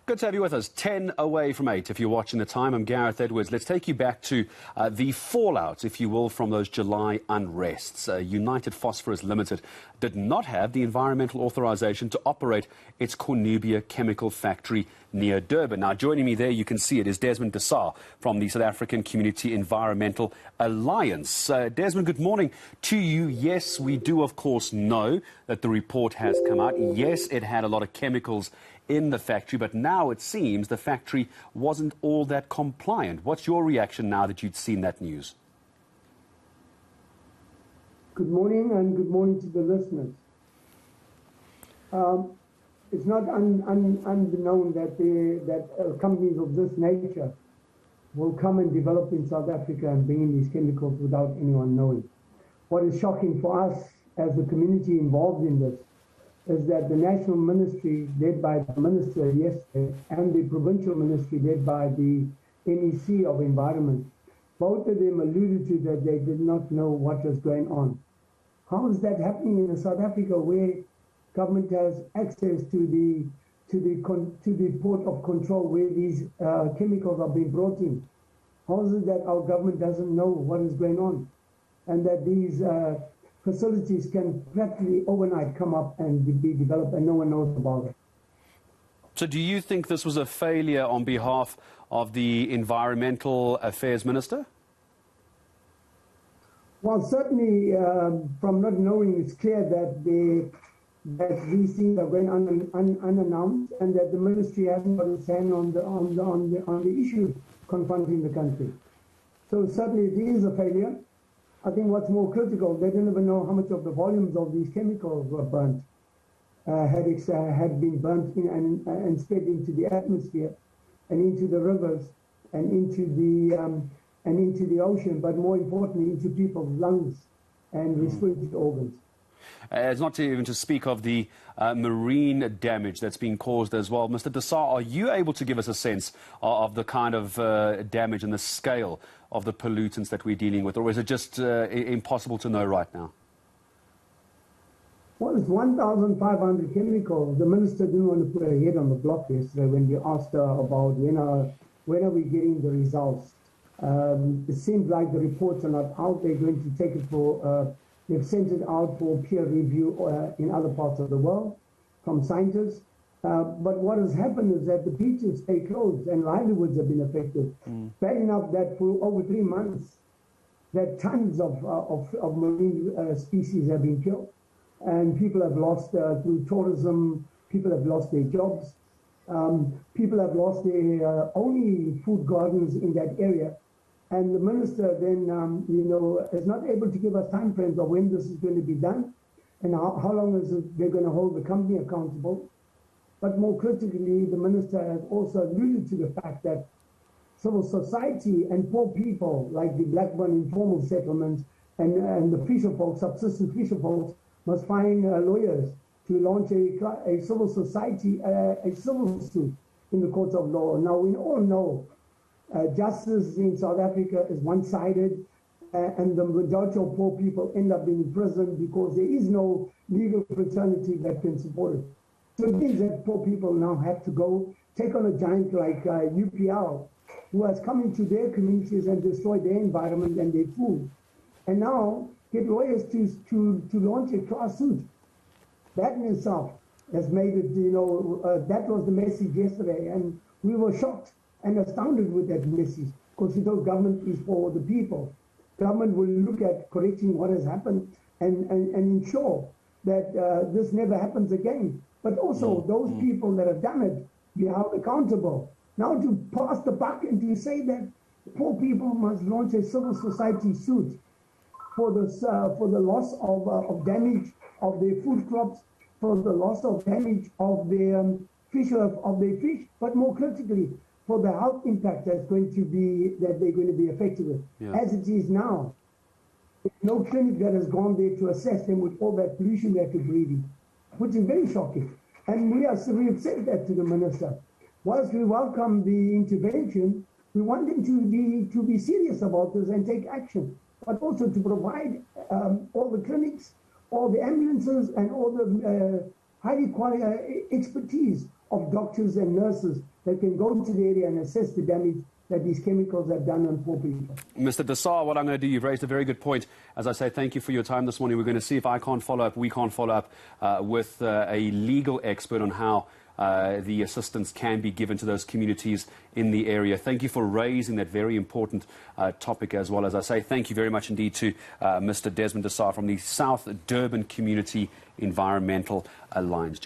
Good to have you with us. 10 away from 8 if you're watching the time. I'm Gareth Edwards. Let's take you back to the fallout, if you will, from those July unrests. United Phosphorus Limited did not have the environmental authorization to operate its Cornubia chemical factory near Durban. Now, joining me there, you can see it, is Desmond D'Sa from the South African Community Environmental Alliance. Desmond, good morning to you. Yes, we do, of course, know that the report has come out. Yes, it had a lot of chemicals in the factory, but now it seems the factory wasn't all that compliant. What's your reaction now that you'd seen that news? Good morning, and good morning to the listeners. It's not unbeknown that companies of this nature will come and develop in South Africa and bring in these chemicals without anyone knowing. What is shocking for us as the community involved in this is that the national ministry led by the minister yesterday and the provincial ministry led by the NEC of Environment, both of them alluded to that they did not know what was going on. How is that happening in South Africa, where government has access to the port of control where these chemicals are being brought in? How is it that our government doesn't know what is going on, and that these facilities can practically overnight come up and be developed and no one knows about it? So do you think this was a failure on behalf of the Environmental Affairs Minister? Well, certainly from not knowing, it's clear that these things are going unannounced, and that the ministry hasn't got its hand on the issue confronting the country. So certainly it is a failure. I think what's more critical, they didn't even know how much of the volumes of these chemicals were burnt, had been burnt in and spread into the atmosphere and into the rivers and into the ocean, but more importantly into people's lungs and respiratory organs. It's not even to speak of the marine damage that's been caused as well. Mr. D'Sa, are you able to give us a sense of the kind of damage and the scale of the pollutants that we're dealing with, or is it just impossible to know right now? Well, it's 1,500 chemicals. The minister didn't want to put her head on the block yesterday when we asked her about when are we getting the results. It seems like the reports are not out. They're going to take it for... They've sent it out for peer review in other parts of the world from scientists. But what has happened is that the beaches stay closed and livelihoods have been affected. Bad enough that for over 3 months, that tons of marine species have been killed. And people have lost, through tourism, people have lost their jobs. People have lost their only food gardens in that area. And the minister then, is not able to give us time frames of when this is going to be done and how long is it they're going to hold the company accountable. But more critically, the minister has also alluded to the fact that civil society and poor people like the Blackburn informal settlements and the fisher folks, subsistence fisher folks, must find lawyers to launch a civil society, a civil suit in the courts of law. Now, we all know justice in South Africa is one-sided, and the majority of poor people end up being in prison because there is no legal fraternity that can support it. So it means that poor people now have to go take on a giant like UPL, who has come into their communities and destroyed their environment and their food, and now get lawyers to launch a class suit. That in itself has made it, that was the message yesterday, and we were shocked and astounded with that message, because government is for the people. Government will look at correcting what has happened and ensure that this never happens again. But also those people that have done it be held accountable. Now to pass the buck and to say that poor people must launch a civil society suit for the loss of damage of their food crops, for the loss of damage of their fish, but more critically, for the health impact that they're going to be affected with. Yeah. As it is now, there's no clinic that has gone there to assess them with all that pollution that they're breathing, which is very shocking. And we have said that to the minister. Whilst we welcome the intervention, we want them to be serious about this and take action, but also to provide all the clinics, all the ambulances, and all the highly qualified expertise of doctors and nurses that can go to the area and assess the damage that these chemicals have done on poor people. Mr. D'Sa, what I'm going to do, you've raised a very good point. As I say, thank you for your time this morning. We're going to see if I can't follow up, we can't follow up with a legal expert on how the assistance can be given to those communities in the area. Thank you for raising that very important topic as well. As I say, thank you very much indeed to Mr. Desmond D'Sa from the South Durban Community Environmental Alliance.